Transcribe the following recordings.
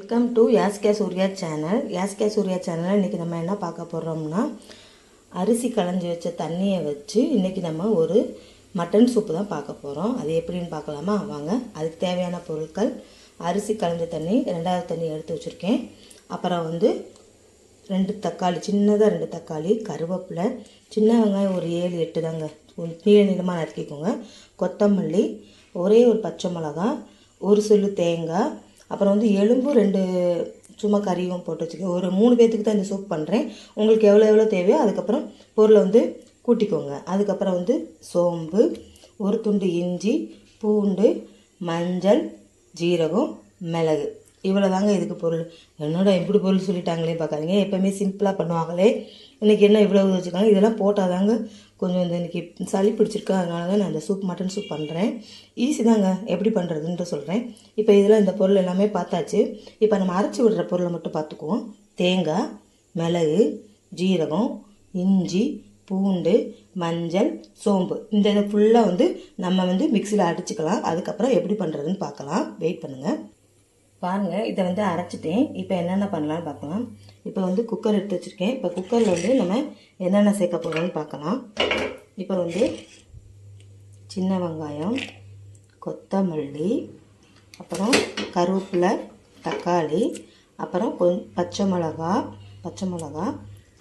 Welcome to யாஸ்கே Surya channel. யாஸ்கே சூர்யா சேனலில் இன்றைக்கி நம்ம என்ன பார்க்க போகிறோம்னா, அரிசி களைஞ்சி வச்ச தண்ணியை வச்சு இன்றைக்கி நம்ம ஒரு மட்டன் சூப்பு தான் பார்க்க போகிறோம். அது எப்படின்னு பார்க்கலாமா? வாங்க. அதுக்கு தேவையான பொருட்கள்: அரிசி களைஞ்ச தண்ணி, 2வது தண்ணி எடுத்து வச்சுருக்கேன். அப்புறம் 2 தக்காளி, சின்னதாக 2 தக்காளி, கருவேப்பிலை, சின்ன வெங்காயம் ஒரு 7-8 தாங்க, நீளமாக நறுக்கிக்கோங்க. கொத்தமல்லி, ஒரே ஒரு பச்சை மிளகா, ஒரு சில்லு தேங்காய், அப்புறம் எலும்பு 2 சும்மா கறியும் போட்டு வச்சுக்கோங்க. ஒரு 3 பேர்த்துக்கு தான் இந்த சூப் பண்ணுறேன். உங்களுக்கு எவ்வளோ தேவையோ அதுக்கப்புறம் பொருளை கூட்டிக்கோங்க. அதுக்கப்புறம் சோம்பு, ஒரு துண்டு இஞ்சி, பூண்டு, மஞ்சள், ஜீரகம், மிளகு, இவ்வளோ தாங்க இதுக்கு பொருள். என்னோட இப்படி பொருள் சொல்லிட்டாங்களே பார்க்காதீங்க, எப்போவுமே சிம்பிளாக பண்ணுவாங்களே, இன்றைக்கி என்ன இவ்வளோ வச்சுருக்காங்க. இதெல்லாம் போட்டால் தாங்க கொஞ்சம் இன்றைக்கி சளி பிடிச்சிருக்கு, அதனால தான் நான் இந்த சூப் மட்டன் சூப் பண்ணுறேன். ஈஸி தாங்க, எப்படி பண்ணுறதுன்ட்டு சொல்கிறேன். இப்போ இதெல்லாம் இந்த பொருள் எல்லாமே பார்த்தாச்சு. இப்போ நம்ம அரைச்சி விடுற பொருளை மட்டும் பார்த்துக்குவோம். தேங்காய், மிளகு, ஜீரகம், இஞ்சி, பூண்டு, மஞ்சள், சோம்பு, இந்த இதை ஃபுல்லாக நம்ம மிக்சியில் அடிச்சுக்கலாம். அதுக்கப்புறம் எப்படி பண்ணுறதுன்னு பார்க்கலாம். வெயிட் பண்ணுங்கள். பாருங்கள், இதை அரைச்சிட்டேன். இப்போ என்னென்ன பண்ணலான்னு பார்க்கலாம். இப்போ குக்கர் எடுத்து வச்சுருக்கேன். இப்போ குக்கரில் நம்ம என்னென்ன சேர்க்க போகிறோம்னு பார்க்கலாம். இப்போ சின்ன வெங்காயம், கொத்தமல்லி, அப்புறம் கருவேப்பிலை, தக்காளி, அப்புறம் பச்சை மிளகா,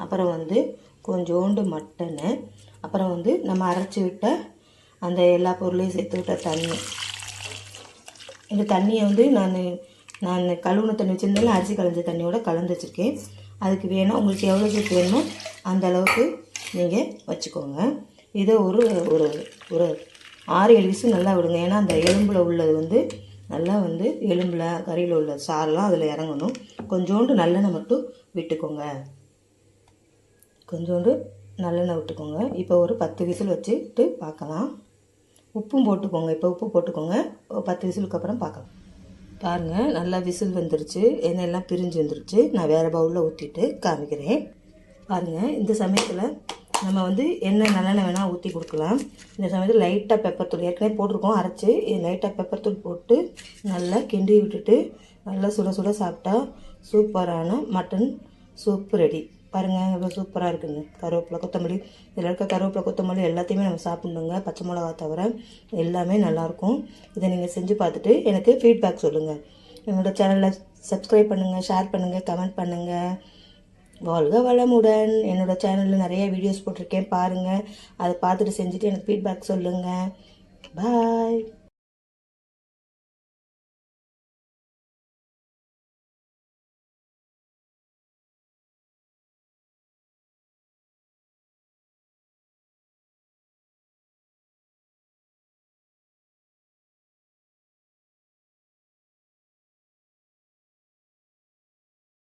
அப்புறம் கொஞ்சோண்டு மட்டனு, அப்புறம் நம்ம அரைச்சி விட்ட அந்த எல்லா பொருளையும் சேர்த்து விட்ட தண்ணி. இந்த தண்ணியை நான் கழுவுன தண்ணி வச்சுருந்தாலும் அரிசி களைஞ்ச தண்ணியோடு கலந்து வச்சுருக்கேன். அதுக்கு வேணும், உங்களுக்கு எவ்வளோ சூப்பு வேணுமோ அந்த அளவுக்கு நீங்கள் வச்சுக்கோங்க. இதை ஒரு ஒரு ஒரு 6-7 விசில் நல்லா விடுங்க. ஏன்னா அந்த எலும்பில் உள்ளது நல்லா எலும்பில் கறியில் உள்ள சாரெலாம் அதில் இறங்கணும். கொஞ்சோண்டு நல்லெண்ணெய் மட்டும் விட்டுக்கோங்க. இப்போ ஒரு 10 விசில் வச்சுட்டு பார்க்கலாம். உப்பும் போட்டுக்கோங்க. இப்போ உப்பு போட்டுக்கோங்க. 10 விசிலுக்கு அப்புறம் பார்க்கலாம். பாருங்கள், நல்லா விசில் வந்துருச்சு, எண்ணெய் எல்லாம் பிரிஞ்சு வந்துருச்சு. நான் வேறு பவுலில் ஊற்றிட்டு காமிக்கிறேன். பாருங்கள், இந்த சமயத்தில் நம்ம எண்ணெய் நல்லெண்ணெய் வேணால் ஊற்றி கொடுக்கலாம். இந்த சமயத்தில் லைட்டாக பெப்பர் தூள் ஏற்கனவே போட்டிருக்கோம் அரைச்சி, லைட்டாக பெப்பர் தூள் போட்டு நல்லா கிண்டி விட்டுட்டு நல்லா சுட சுட சாப்பிட்டா சூப்பரான மட்டன் சூப் ரெடி. பாருங்கள், எவ்வளோ சூப்பராக இருக்குங்க. கருவேப்பிலை, கொத்தமல்லி, இதில் இருக்க கருவேப்பிலை, கொத்தமல்லி எல்லாத்தையுமே நம்ம சாப்பிட்ணுங்க. பச்சை மிளகா தவிர எல்லாமே நல்லாயிருக்கும். இதை நீங்கள் செஞ்சு பார்த்துட்டு எனக்கு ஃபீட்பேக் சொல்லுங்கள். என்னோடய சேனலில் சப்ஸ்கிரைப் பண்ணுங்கள், ஷேர் பண்ணுங்கள், கமெண்ட் பண்ணுங்கள். வாழ்க வளமுடன். என்னோடய சேனலில் நிறைய வீடியோஸ் போட்டிருக்கேன், பாருங்கள். அதை பார்த்துட்டு செஞ்சுட்டு எனக்கு ஃபீட்பேக் சொல்லுங்கள். பாய்.